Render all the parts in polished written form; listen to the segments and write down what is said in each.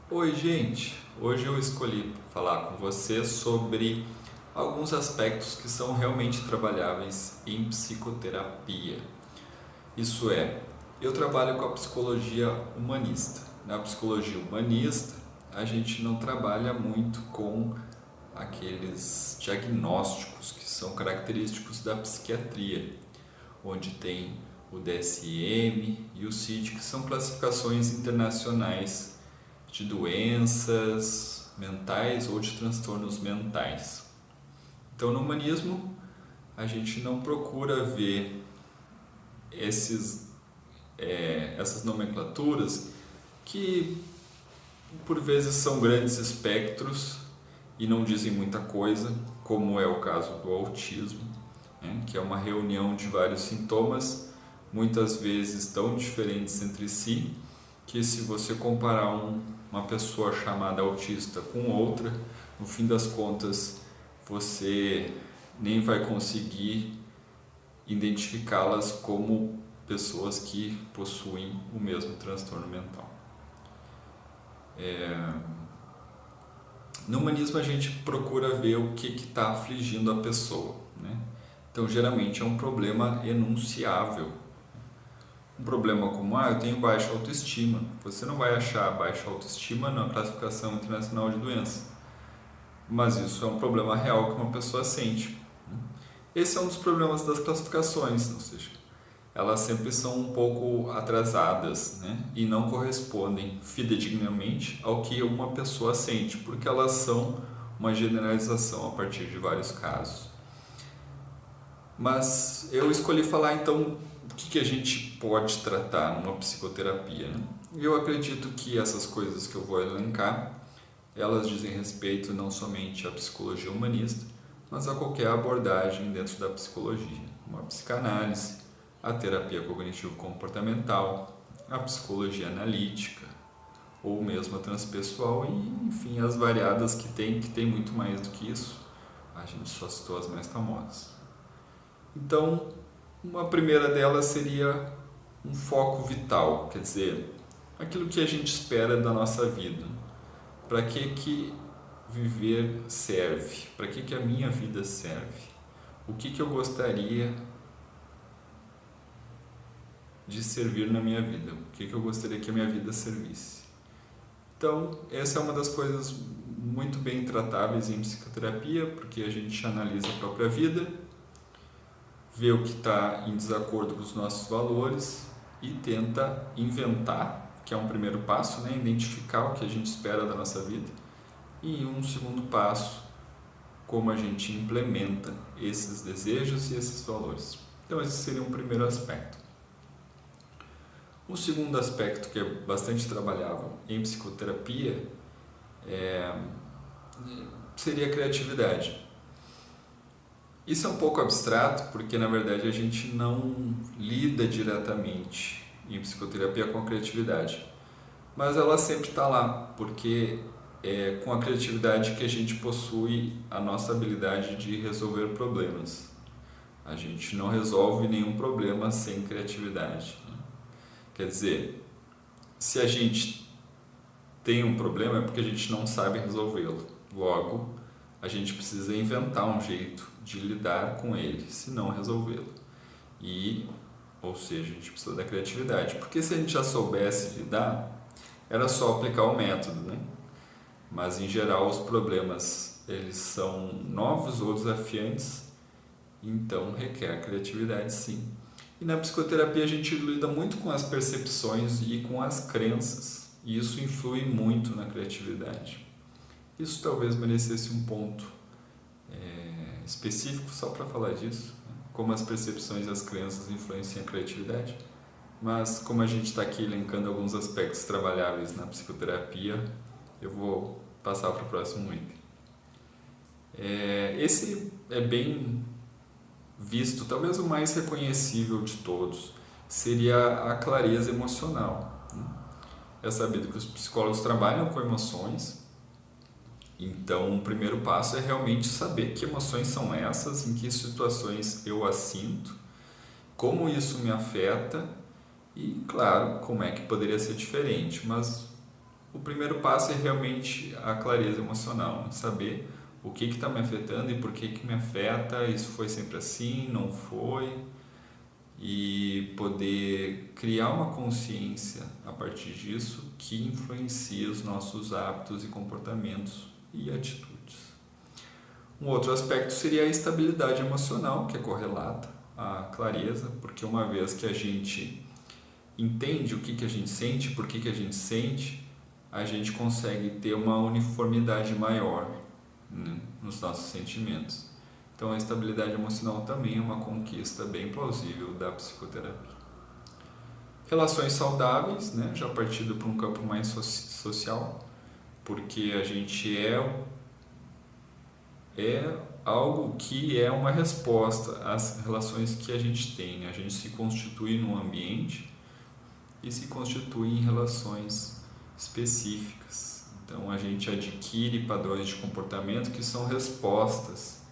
Oi, gente! Hoje eu escolhi falar com você sobre alguns aspectos que são realmente trabalháveis em psicoterapia. Isso é, eu trabalho com a psicologia humanista. Na psicologia humanista, a gente não trabalha muito com aqueles diagnósticos que são característicos da psiquiatria, onde tem o DSM e o CID, que são classificações internacionais de doenças mentais ou de transtornos mentais. Então, no humanismo, a gente não procura ver essas nomenclaturas que, por vezes, são grandes espectros e não dizem muita coisa, como é o caso do autismo, né? Que é uma reunião de vários sintomas, muitas vezes tão diferentes entre si, que se você comparar uma pessoa chamada autista com outra, no fim das contas você nem vai conseguir identificá-las como pessoas que possuem o mesmo transtorno mental. No humanismo a gente procura ver o que está afligindo a pessoa, né? Então geralmente é um problema enunciável. Um problema como, eu tenho baixa autoestima. Você não vai achar baixa autoestima na classificação internacional de doença, mas isso é um problema real que uma pessoa sente. Esse é um dos problemas das classificações, ou seja, elas sempre são um pouco atrasadas, né? E não correspondem fidedignamente ao que uma pessoa sente, porque elas são uma generalização a partir de vários casos. Mas eu escolhi falar então o que a gente pode tratar numa psicoterapia, né? Eu acredito que essas coisas que eu vou elencar, elas dizem respeito não somente à psicologia humanista, mas a qualquer abordagem dentro da psicologia, como a psicanálise, a terapia cognitivo-comportamental, a psicologia analítica, ou mesmo a transpessoal e, enfim, as variadas que tem muito mais do que isso. A gente só citou as mais famosas. Então, uma primeira delas seria um foco vital, quer dizer, aquilo que a gente espera da nossa vida. Para que viver serve? Para que a minha vida serve? O que eu gostaria de servir na minha vida? O que eu gostaria que a minha vida servisse? Então, essa é uma das coisas muito bem tratáveis em psicoterapia, porque a gente analisa a própria vida, vê o que está em desacordo com os nossos valores e tenta inventar, que é um primeiro passo, né? Identificar o que a gente espera da nossa vida. E um segundo passo, como a gente implementa esses desejos e esses valores. Então esse seria um primeiro aspecto. Um segundo aspecto que é bastante trabalhável em psicoterapia seria a criatividade. Isso é um pouco abstrato porque na verdade a gente não lida diretamente em psicoterapia com a criatividade, mas ela sempre está lá, porque é com a criatividade que a gente possui a nossa habilidade de resolver problemas. A gente não resolve nenhum problema sem criatividade, né? Quer dizer, se a gente tem um problema é porque a gente não sabe resolvê-lo. Logo, a gente precisa inventar um jeito de lidar com ele, se não resolvê-lo. Ou seja, a gente precisa da criatividade. Porque se a gente já soubesse lidar, era só aplicar o método, né? Mas em geral os problemas eles são novos ou desafiantes, então requer criatividade, sim. E na psicoterapia a gente lida muito com as percepções e com as crenças, e isso influi muito na criatividade. Isso talvez merecesse um ponto específico só para falar disso, né? Como as percepções e as crenças influenciam a criatividade. Mas como a gente está aqui elencando alguns aspectos trabalháveis na psicoterapia, eu vou passar para o próximo item. Esse é bem visto, talvez o mais reconhecível de todos, seria a clareza emocional. É sabido que os psicólogos trabalham com emoções, então o primeiro passo é realmente saber que emoções são essas, em que situações eu as sinto, como isso me afeta e, claro, como é que poderia ser diferente, mas o primeiro passo é realmente a clareza emocional, né? Saber o que está me afetando e por que me afeta, isso foi sempre assim, não foi, e poder criar uma consciência a partir disso que influencia os nossos hábitos e comportamentos e atitudes. Um outro aspecto seria a estabilidade emocional, que é correlata à clareza, porque uma vez que a gente entende o que a gente sente, por que a gente sente, a gente consegue ter uma uniformidade maior, né, nos nossos sentimentos. Então a estabilidade emocional também é uma conquista bem plausível da psicoterapia. Relações saudáveis, né, já partindo para um campo mais social, porque a gente é algo que é uma resposta às relações que a gente tem, né? A gente se constitui num ambiente e se constitui em relações específicas. Então a gente adquire padrões de comportamento que são respostas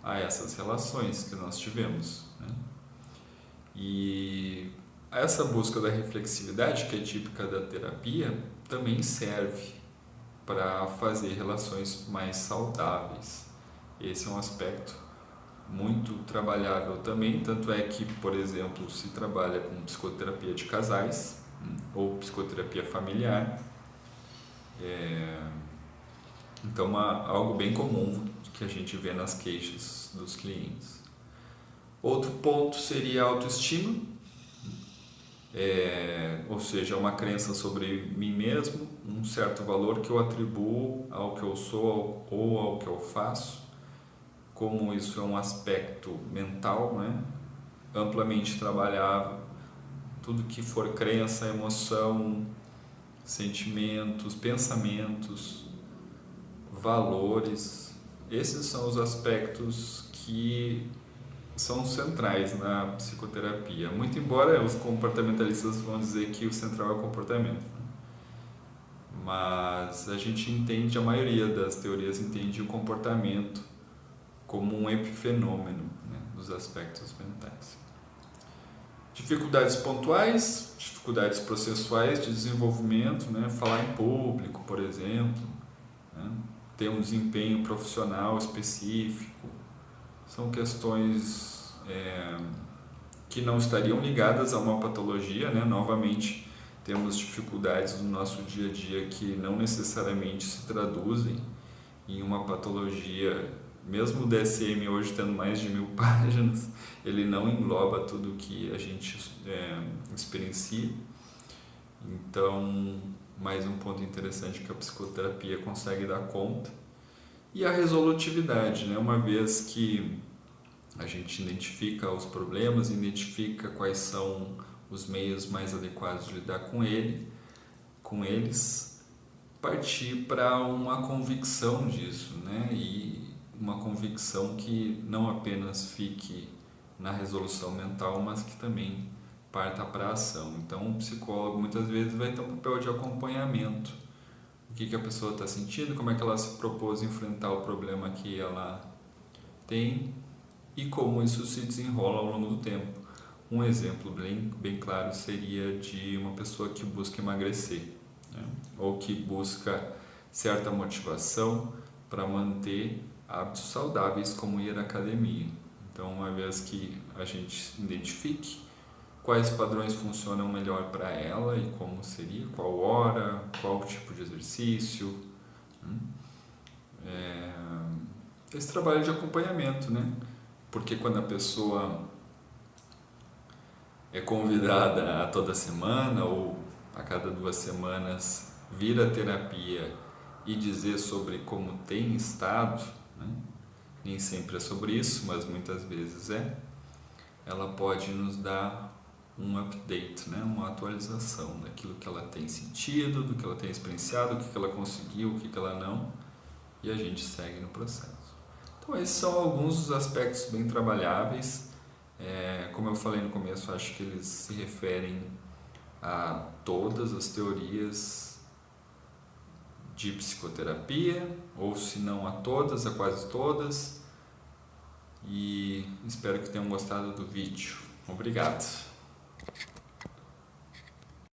a essas relações que nós tivemos, né? E essa busca da reflexividade, que é típica da terapia, também serve para fazer relações mais saudáveis. Esse é um aspecto muito trabalhável também, tanto é que, por exemplo, se trabalha com psicoterapia de casais ou psicoterapia familiar. Então, algo bem comum que a gente vê nas queixas dos clientes. Outro ponto seria a autoestima, ou seja, uma crença sobre mim mesmo, um certo valor que eu atribuo ao que eu sou ou ao que eu faço. Como isso é um aspecto mental, né, amplamente trabalhável, tudo que for crença, emoção, sentimentos, pensamentos, valores, esses são os aspectos que são centrais na psicoterapia. Muito embora os comportamentalistas vão dizer que o central é o comportamento, mas a gente entende, a maioria das teorias entende o comportamento como um epifenômeno, né, dos aspectos mentais. Dificuldades pontuais, dificuldades processuais de desenvolvimento, né, falar em público, por exemplo, né, ter um desempenho profissional específico, são questões que não estariam ligadas a uma patologia, né? Novamente, temos dificuldades no nosso dia a dia que não necessariamente se traduzem em uma patologia. Mesmo o DSM hoje tendo mais de 1000 páginas, ele não engloba tudo que a gente experiencia. Então, mais um ponto interessante que a psicoterapia consegue dar conta. E a resolutividade, né? Uma vez que a gente identifica os problemas, identifica quais são os meios mais adequados de lidar com eles, partir para uma convicção disso, né? E uma convicção que não apenas fique na resolução mental, mas que também parta para a ação. Então, o psicólogo muitas vezes vai ter um papel de acompanhamento. O que a pessoa está sentindo, como é que ela se propôs enfrentar o problema que ela tem e como isso se desenrola ao longo do tempo. Um exemplo bem claro seria de uma pessoa que busca emagrecer, né? Ou que busca certa motivação para manter hábitos saudáveis, como ir à academia. Então, uma vez que a gente identifique quais padrões funcionam melhor para ela e como seria, qual hora, qual tipo de exercício, esse trabalho de acompanhamento, né? Porque quando a pessoa é convidada a toda semana ou a cada 2 semanas vir à terapia e dizer sobre como tem estado, né? Nem sempre é sobre isso, mas muitas vezes ela pode nos dar um update, né? Uma atualização daquilo que ela tem sentido, do que ela tem experienciado, o que ela conseguiu, o que ela não, e a gente segue no processo. Então esses são alguns dos aspectos bem trabalháveis. Como eu falei no começo, acho que eles se referem a todas as teorias de psicoterapia, ou se não a todas, a quase todas, e espero que tenham gostado do vídeo. Obrigado!